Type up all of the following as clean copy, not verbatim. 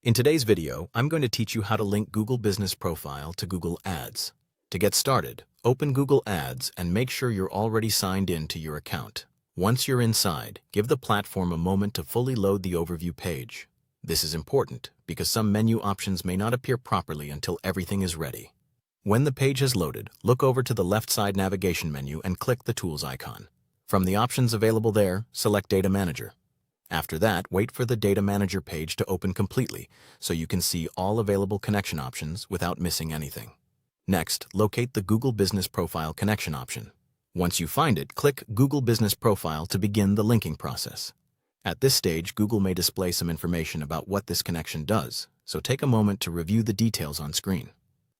In today's video, I'm going to teach you how to link Google Business Profile to Google Ads. To get started, open Google Ads and make sure you're already signed in to your account. Once you're inside, give the platform a moment to fully load the overview page. This is important because some menu options may not appear properly until everything is ready. When the page has loaded, look over to the left side navigation menu and click the Tools icon. From the options available there, select Data Manager. After that, wait for the Data Manager page to open completely so you can see all available connection options without missing anything. Next, locate the Google Business Profile connection option. Once you find it, click Google Business Profile to begin the linking process. At this stage, Google may display some information about what this connection does, so take a moment to review the details on screen.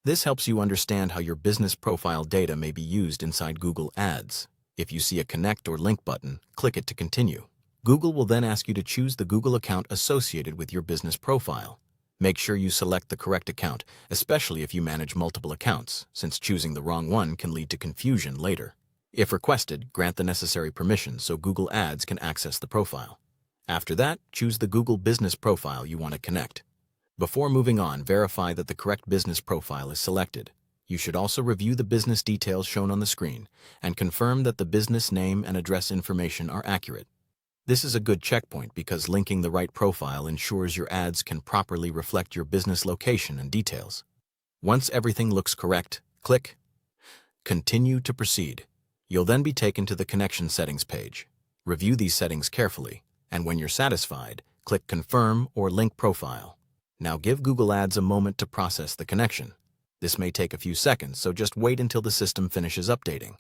This helps you understand how your business profile data may be used inside Google Ads. If you see a Connect or Link button, click it to continue. Google will then ask you to choose the Google account associated with your business profile. Make sure you select the correct account, especially if you manage multiple accounts, since choosing the wrong one can lead to confusion later. If requested, grant the necessary permissions so Google Ads can access the profile. After that, choose the Google Business Profile you want to connect. Before moving on, verify that the correct business profile is selected. You should also review the business details shown on the screen and confirm that the business name and address information are accurate. This is a good checkpoint because linking the right profile ensures your ads can properly reflect your business location and details. Once everything looks correct, click Continue to proceed. You'll then be taken to the Connection Settings page. Review these settings carefully, and when you're satisfied, click Confirm or Link Profile. Now give Google Ads a moment to process the connection. This may take a few seconds, so just wait until the system finishes updating.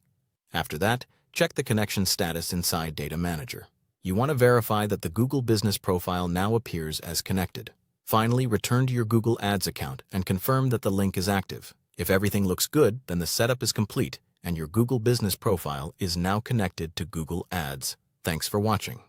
After that, check the connection status inside Data Manager. You want to verify that the Google Business Profile now appears as connected. Finally, return to your Google Ads account and confirm that the link is active. If everything looks good, then the setup is complete and your Google Business Profile is now connected to Google Ads. Thanks for watching.